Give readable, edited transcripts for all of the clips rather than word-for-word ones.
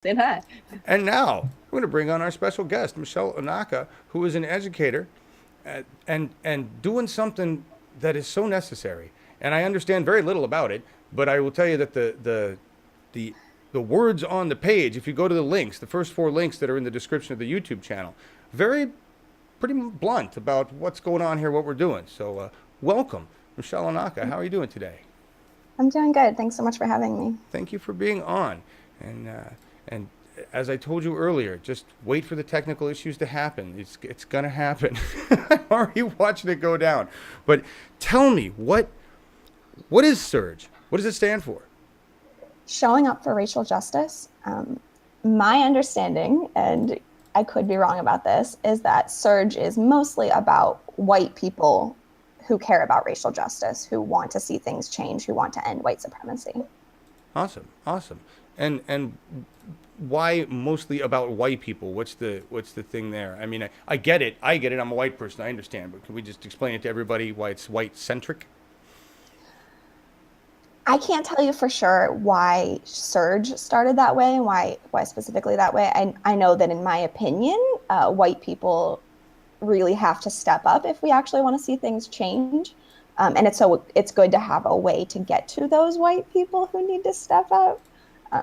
Saying hi. And now we're going to bring on our special guest, Michelle Onaka, who is an educator and doing something that is so necessary. And I understand very little about it, but I will tell you that the the words on the page, if you go to the links, the first four links that are in the description of the YouTube channel, very pretty blunt about what's going on here, what we're doing. So welcome, Michelle Onaka. How are you doing today? I'm doing good. Thanks so much for having me. Thank you for being on. And as I told you earlier, just wait for the technical issues to happen. It's gonna happen. I'm already watching it go down. But tell me, what is SURJ? What does it stand for? Showing up for racial justice. My understanding, and I could be wrong about this, is that SURJ is mostly about white people who care about racial justice, who want to see things change, who want to end white supremacy. Awesome, awesome. And why mostly about white people? What's the thing there? I mean, I get it. I get it. I'm a white person. I understand. But can we just explain it to everybody why it's white centric? I can't tell you for sure why SURJ started that way and why specifically that way. I know that in my opinion, white people really have to step up if we actually want to see things change. And it's good to have a way to get to those white people who need to step up.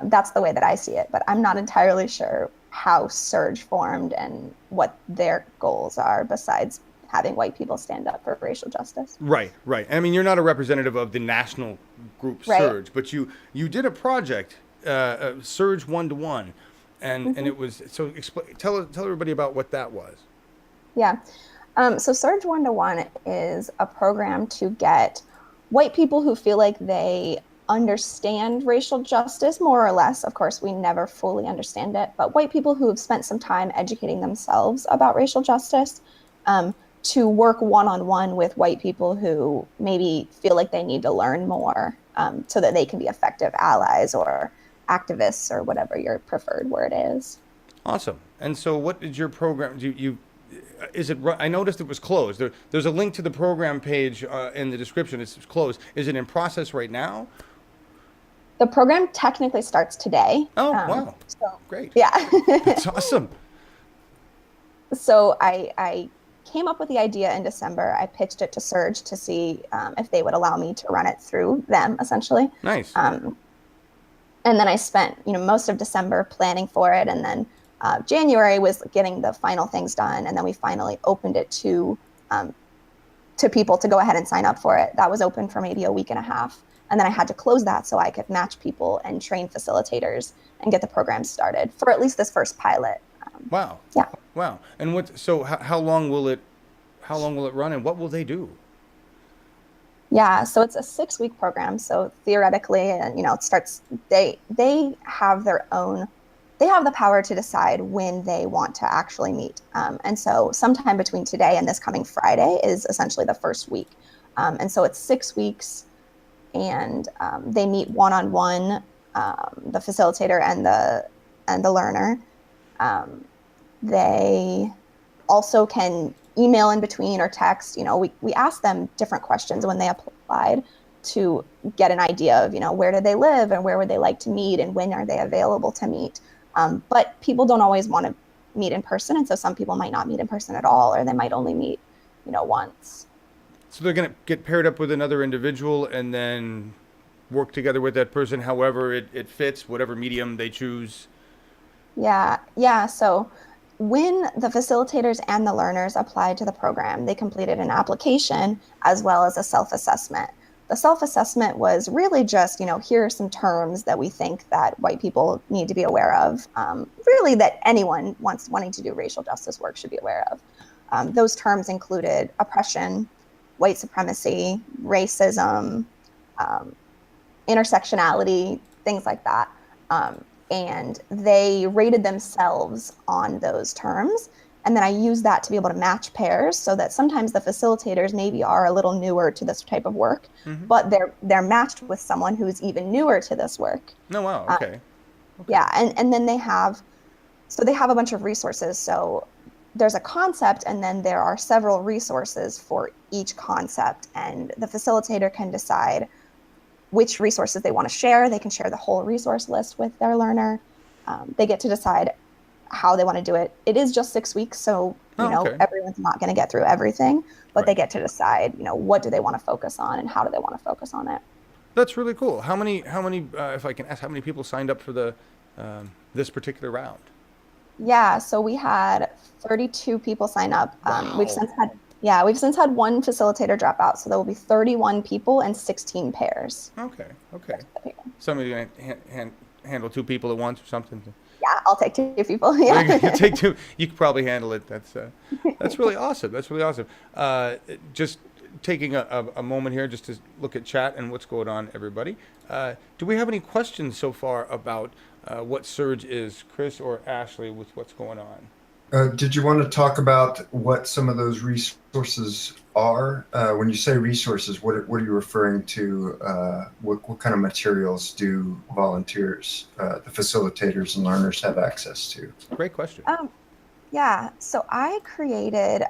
That's the way that I see it, but I'm not entirely sure how SURJ formed and what their goals are besides having white people stand up for racial justice. Right, right. I mean, you're not a representative of the national group Right. SURJ, but you did a project, SURJ 1-to-1, and Mm-hmm. it was so. Tell everybody about what that was. Yeah. So SURJ 1-to-1 is a program to get white people who feel like they understand racial justice more or less. Of course, we never fully understand it, but white people who have spent some time educating themselves about racial justice to work one-on-one with white people who maybe feel like they need to learn more so that they can be effective allies or activists or whatever your preferred word is. Awesome. And so, what did your program? You is it? I noticed it was closed. There's a link to the program page in the description. It's closed. Is it in process right now? The program technically starts today. Oh, wow. So Great. yeah. That's awesome. So I came up with the idea in December. I pitched it to SURJ to see if they would allow me to run it through them, essentially. Nice. Um, and then I spent most of December planning for it, and then January was getting the final things done, and then we finally opened it um, to people to go ahead and sign up for it. That was open for maybe a week and a half, and then I had to close that so I could match people and train facilitators and get the program started for at least this first pilot. Wow. Yeah. Wow. And what? So how long will it? How long will it run? And what will they do? Yeah, so it's a 6-week program. So theoretically, and it starts. They have their own. They have the power to decide when they want to actually meet. And so, sometime between today and this coming Friday is essentially the first week. And so it's 6 weeks, and they meet one on one, the facilitator and the learner. Um, they also can email in between or text. We asked them different questions when they applied to get an idea of, where do they live and where would they like to meet and when are they available to meet. But people don't always want to meet in person. And so some people might not meet in person at all, or they might only meet, once. So they're going to get paired up with another individual and then work together with that person, however it fits, whatever medium they choose. Yeah. Yeah. So when the facilitators and the learners applied to the program, they completed an application as well as a self-assessment. The self-assessment was really just, here are some terms that we think that white people need to be aware of, really that anyone wanting to do racial justice work should be aware of. Those terms included oppression, white supremacy, racism, um, intersectionality, things like that. And they rated themselves on those terms. And then I use that to be able to match pairs so that sometimes the facilitators maybe are a little newer to this type of work, Mm-hmm. but they're matched with someone who's even newer to this work. No, wow. Uh, Okay. Okay. yeah, and then they have a bunch of resources. So there's a concept, and then there are several resources for each concept, and the facilitator can decide which resources they want to share. They can share the whole resource list with their learner. They get to decide how they want to do it. It is just 6 weeks, so Okay. everyone's not going to get through everything, but they Right. get to decide, what do they want to focus on and how do they want to focus on it. That's really cool. How many, if I can ask, how many people signed up for this particular round? Yeah, so we had 32 people sign up. Wow. We've since had one facilitator drop out, so there will be 31 people and 16 pairs. Okay. Okay. Somebody gonna handle two people at once or something. Yeah, I'll take 2 people. There you Yeah. go. You take two. You could probably handle it. That's really awesome. That's really awesome. Just taking a moment here just to look at chat and what's going on, everybody. Do we have any questions so far about what SURJ is, Chris or Ashley, with what's going on? Did you want to talk about what some of those resources are? When you say resources, what are you referring to? What kind of materials do volunteers, the facilitators and learners have access to? Great question. Yeah, so I created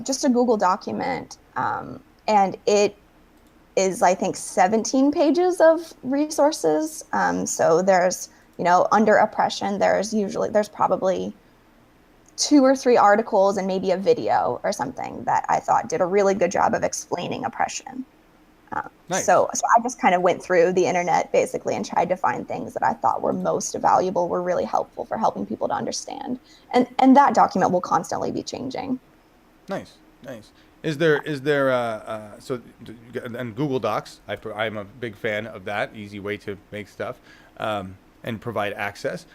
just a Google document, and it is, I think, 17 pages of resources. So there's, under oppression, there's probably 2 or 3 articles and maybe a video or something that I thought did a really good job of explaining oppression. Nice. So I just kind of went through the internet basically and tried to find things that I thought were most valuable, were really helpful for helping people to understand. And that document will constantly be changing. Nice. Is there so and Google Docs? I'm a big fan of that. Easy way to make stuff and provide access.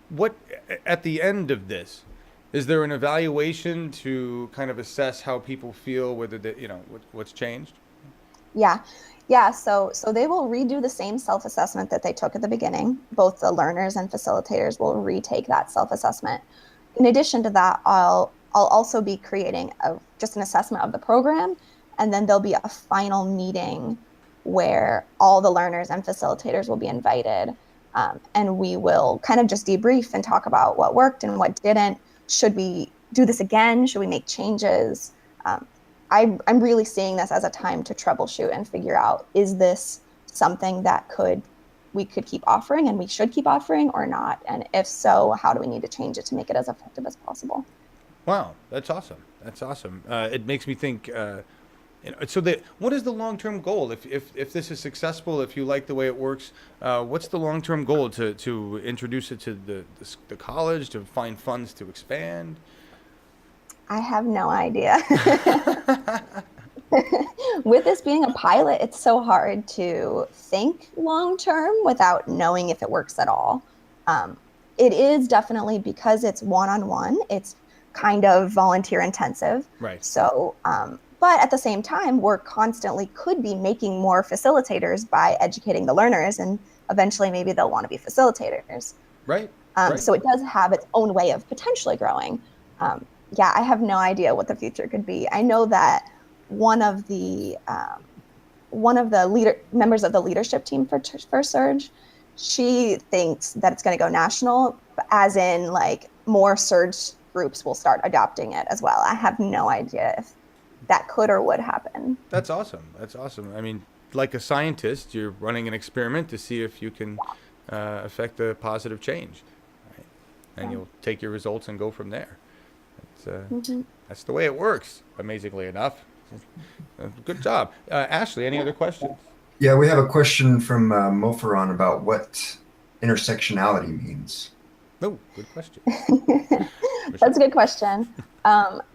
What at the end of this? Is there an evaluation to kind of assess how people feel, whether what's changed? Yeah. So they will redo the same self-assessment that they took at the beginning. Both the learners and facilitators will retake that self-assessment. In addition to that, I'll also be creating just an assessment of the program, and then there'll be a final meeting where all the learners and facilitators will be invited, and we will kind of just debrief and talk about what worked and what didn't. Should we do this again? Should we make changes? I'm really seeing this as a time to troubleshoot and figure out, is this something that we could keep offering and we should keep offering or not? And if so, how do we need to change it to make it as effective as possible? Wow, that's awesome. It makes me think. What is the long-term goal? If this is successful, if you like the way it works, what's the long-term goal? To introduce it to the college, to find funds to expand? I have no idea. With this being a pilot, it's so hard to think long-term without knowing if it works at all. It is definitely, because it's one-on-one, it's kind of volunteer intensive. Right. So, but at the same time, we're constantly could be making more facilitators by educating the learners, and eventually maybe they'll want to be facilitators. Right. So it does have its own way of potentially growing. Yeah, I have no idea what the future could be. I know that one of the members of the leadership team for SURJ, she thinks that it's going to go national, as in like more SURJ groups will start adopting it as well. I have no idea if that could or would happen. That's awesome. I mean, like a scientist, you're running an experiment to see if you can affect a positive change, right? And you'll take your results and go from there. That's the way it works, amazingly enough. Good job. Ashley, any other questions? Yeah, we have a question from Mofaron about what intersectionality means. Oh, good question. That's a good question.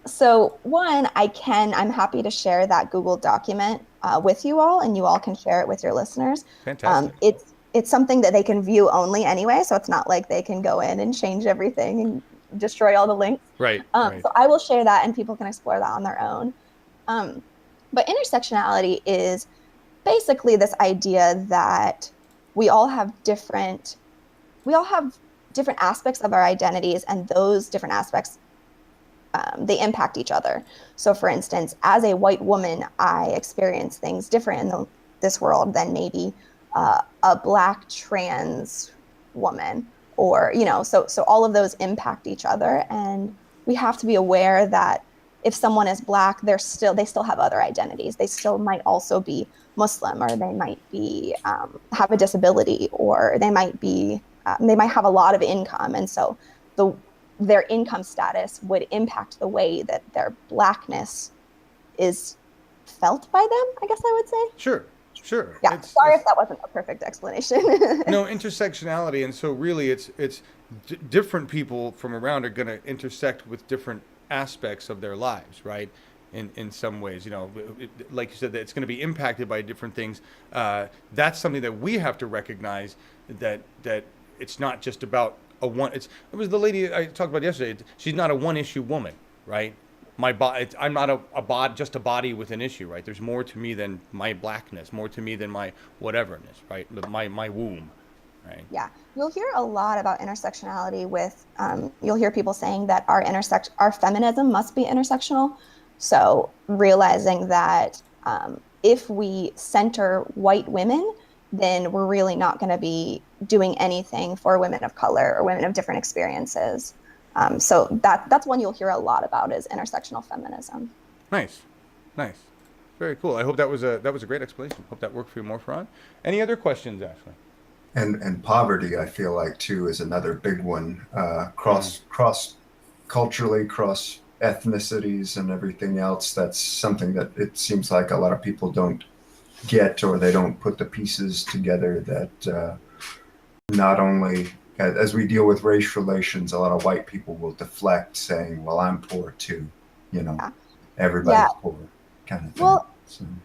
So one, I'm happy to share that Google document with you all, and you all can share it with your listeners. Fantastic. It's something that they can view only anyway, so it's not like they can go in and change everything and destroy all the links. Right. So I will share that, and people can explore that on their own. But intersectionality is basically this idea that we all have different aspects of our identities, and those different aspects, they impact each other. So for instance, as a white woman, I experience things different in this world than maybe a Black trans woman, or, so all of those impact each other. And we have to be aware that if someone is Black, they still have other identities. They still might also be Muslim, or they might be have a disability, or they might be they might have a lot of income, and so their income status would impact the way that their blackness is felt by them, I guess I would say. Sure. Yeah, sorry if that wasn't a perfect explanation. No, intersectionality, and so really it's different people from around are going to intersect with different aspects of their lives, right? In some ways, like you said, that it's going to be impacted by different things. That's something that we have to recognize, that it's not just about a one. It was the lady I talked about yesterday. She's not a one-issue woman, right? I'm not just a body with an issue, right? There's more to me than my blackness, more to me than my whateverness, right? My womb, right? Yeah, you'll hear a lot about intersectionality with, you'll hear people saying that our feminism must be intersectional. So realizing that if we center white women, then we're really not going to be doing anything for women of color or women of different experiences. So that's one you'll hear a lot about, is intersectional feminism. Nice. Very cool. I hope that was a great explanation. Hope that worked for you more, Ron. Any other questions, Ashley? And poverty, I feel like too, is another big one. Cross culturally, cross ethnicities, and everything else. That's something that it seems like a lot of people don't get, or they don't put the pieces together. That not only as we deal with race relations, a lot of white people will deflect, saying, "Well, I'm poor too," everybody's poor, kind of thing. Well,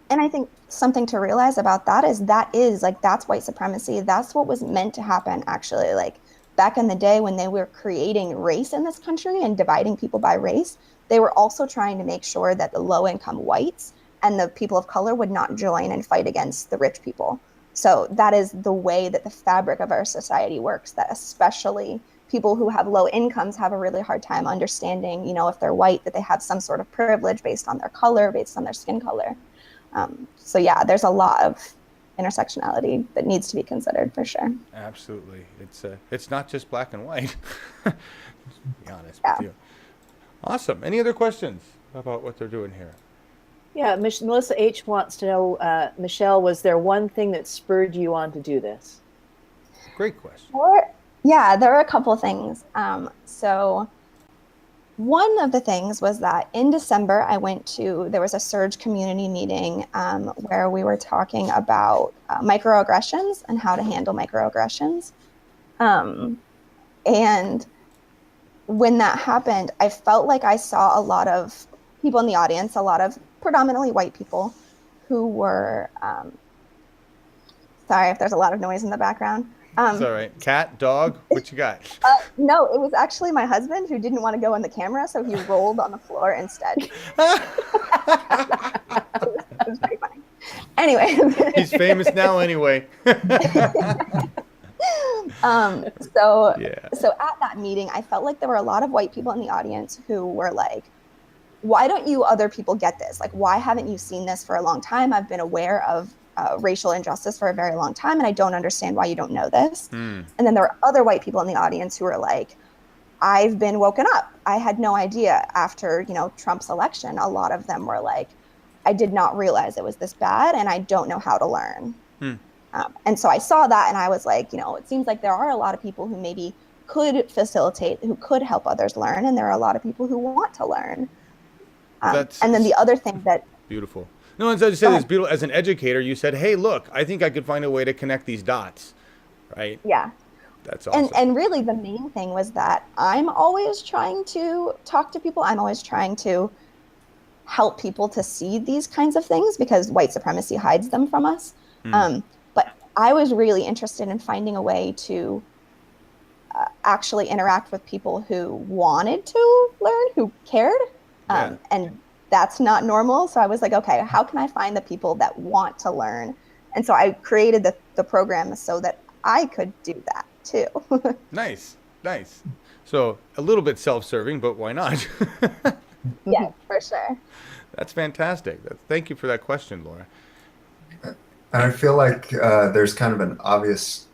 and I think something to realize about that is that's white supremacy. That's what was meant to happen, actually. Like back in the day when they were creating race in this country and dividing people by race, they were also trying to make sure that the low-income whites and the people of color would not join and fight against the rich people. So that is the way that the fabric of our society works, that especially people who have low incomes have a really hard time understanding, if they're white, that they have some sort of privilege based on their color, based on their skin color. So yeah, there's a lot of intersectionality that needs to be considered, for sure. Absolutely. It's not just black and white. To be honest with you. Awesome. Any other questions about what they're doing here? Yeah, Melissa H. wants to know, Michelle, was there one thing that spurred you on to do this? Great question. There are a couple of things. So one of the things was that in December, there was a SURJ community meeting where we were talking about microaggressions and how to handle microaggressions. And when that happened, I felt like I saw a lot of people in the audience, a lot of predominantly white people who were, sorry if there's a lot of noise in the background. It's all right. Cat, dog, what you got? No, it was actually my husband who didn't want to go on the camera, so he rolled on the floor instead. It was pretty funny. Anyway. He's famous now anyway. So at that meeting, I felt like there were a lot of white people in the audience who were like, why don't you other people get this? Like, why haven't you seen this for a long time? I've been aware of racial injustice for a very long time, and I don't understand why you don't know this. And then there were other white people in the audience who were like, I've been woken up. I had no idea after, Trump's election. A lot of them were like, I did not realize it was this bad, and I don't know how to learn. And so I saw that, and I was like, it seems like there are a lot of people who maybe could facilitate, who could help others learn, and there are a lot of people who want to learn. And then the other thing that... Beautiful. No, as I said, it's beautiful. As an educator, you said, hey, look, I think I could find a way to connect these dots, right? Yeah. That's awesome. And really the main thing was that I'm always trying to talk to people. I'm always trying to help people to see these kinds of things because white supremacy hides them from us. But I was really interested in finding a way to actually interact with people who wanted to learn, who cared. And that's not normal. So I was like, okay, how can I find the people that want to learn? And so I created the program so that I could do that too. Nice. So a little bit self-serving, but why not? Yeah, for sure. That's fantastic. Thank you for that question, Laura. And I feel like there's kind of an obvious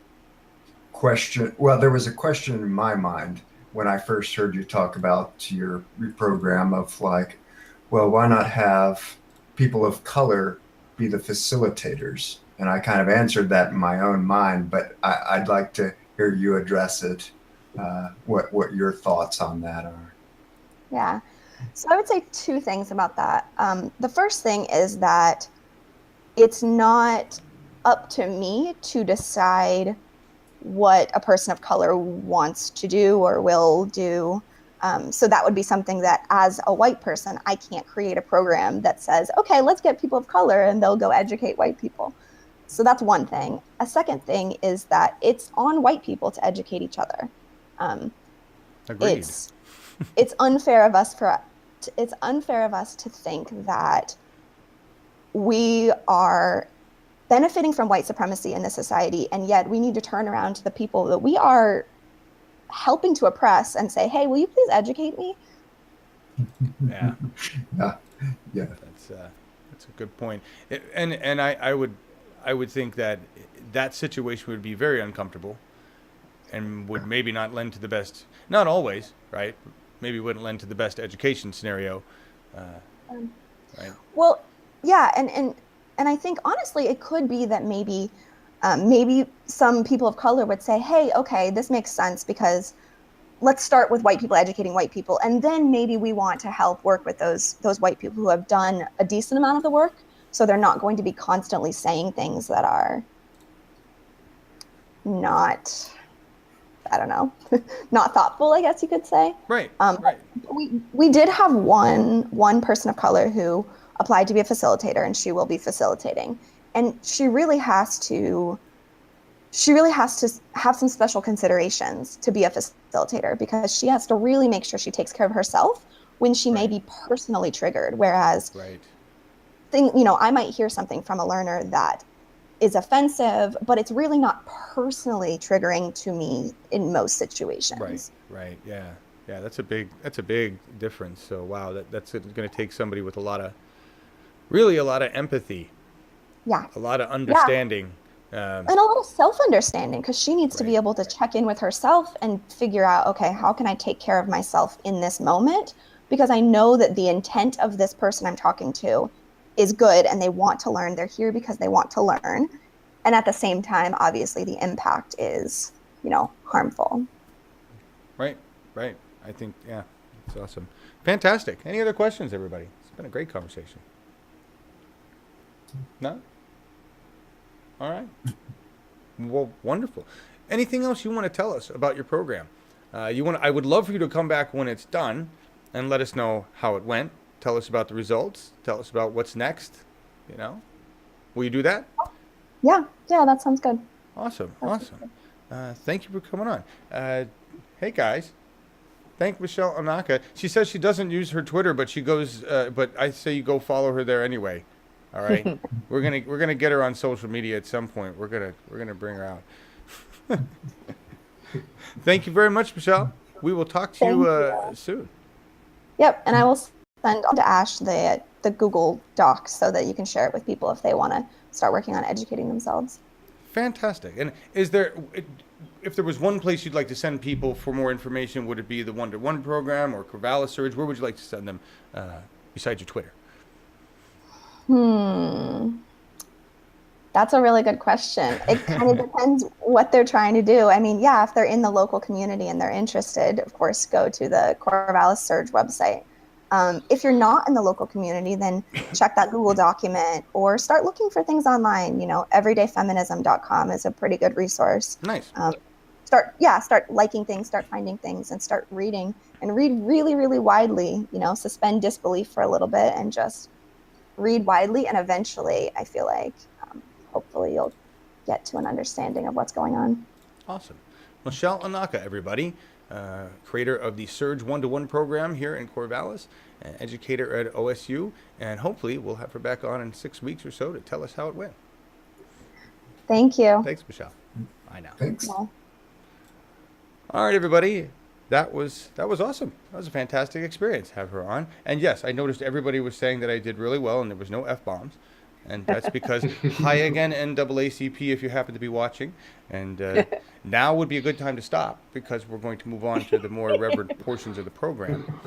question. Well, there was a question in my mind when I first heard you talk about your program of like, well, why not have people of color be the facilitators? And I kind of answered that in my own mind, but I'd like to hear you address it. What your thoughts on that are? Yeah. So I would say two things about that. The first thing is that it's not up to me to decide what a person of color wants to do or will do. So that would be something that, as a white person, I can't create a program that says, okay, let's get people of color and they'll go educate white people. So that's one thing. A second thing is that it's on white people to educate each other. Um, Agreed. it's unfair of us to think that we are benefiting from white supremacy in this society, and yet we need to turn around to the people that we are helping to oppress and say, hey, will you please educate me? Yeah. Yeah. That's a good point. And I would think that that situation would be very uncomfortable and would maybe not lend to the best, not always, right? Maybe wouldn't lend to the best education scenario. Right. Well, yeah, and I think honestly, it could be that maybe some people of color would say, hey, okay, this makes sense because let's start with white people educating white people, and then maybe we want to help work with those white people who have done a decent amount of the work, so they're not going to be constantly saying things that are not, I don't know, not thoughtful, I guess you could say. Right. Right. We did have one person of color who applied to be a facilitator, and she will be facilitating. And she really has to have some special considerations to be a facilitator, because she has to really make sure she takes care of herself when she may be personally triggered. Whereas, I might hear something from a learner that is offensive, but it's really not personally triggering to me in most situations. Right. Yeah. That's a big difference. So wow, that's going to take somebody with a lot of empathy. Yeah. A lot of understanding. And a lot of self-understanding, because she needs to be able to check in with herself and figure out, okay, how can I take care of myself in this moment? Because I know that the intent of this person I'm talking to is good and they want to learn. They're here because they want to learn. And at the same time, obviously, the impact is, harmful. Right. I think, yeah, it's awesome. Fantastic. Any other questions, everybody? It's been a great conversation. No? All right. Well, wonderful. Anything else you want to tell us about your program? I would love for you to come back when it's done and let us know how it went. Tell us about the results. Tell us about what's next. Will you do that? Yeah, that sounds good. Awesome. Thank you for coming on. Hey guys, thank Michelle Onaka. She says she doesn't use her Twitter, but she goes. But I say you go follow her there anyway. All right, we're gonna get her on social media at some point. We're gonna bring her out. Thank you very much, Michelle. We will talk to you soon. Yep, and I will send on to Ash the Google Doc so that you can share it with people if they want to start working on educating themselves. Fantastic. And if there was one place you'd like to send people for more information, would it be the 1-to-1 program or Corvallis SURJ? Where would you like to send them besides your Twitter? That's a really good question. It kind of depends what they're trying to do. I mean, yeah, if they're in the local community and they're interested, of course, go to the Corvallis SURJ website. If you're not in the local community, then check that Google document or start looking for things online. Everydayfeminism.com is a pretty good resource. Nice. Start liking things, start finding things, and start reading, and read really, really widely. Suspend disbelief for a little bit and just read widely, and eventually I feel like hopefully you'll get to an understanding of what's going on. Awesome. Michelle Onaka, everybody, creator of the SURJ 1-to-1 program here in Corvallis, an educator at OSU, and hopefully we'll have her back on in 6 weeks or so to tell us how it went. Thank you. Thanks, Michelle. Bye now. Thanks. Yeah. All right, everybody. That was awesome. That was a fantastic experience. Have her on. And yes, I noticed everybody was saying that I did really well and there was no F-bombs. And that's because hi again, NAACP, if you happen to be watching. And now would be a good time to stop because we're going to move on to the more irreverent portions of the program.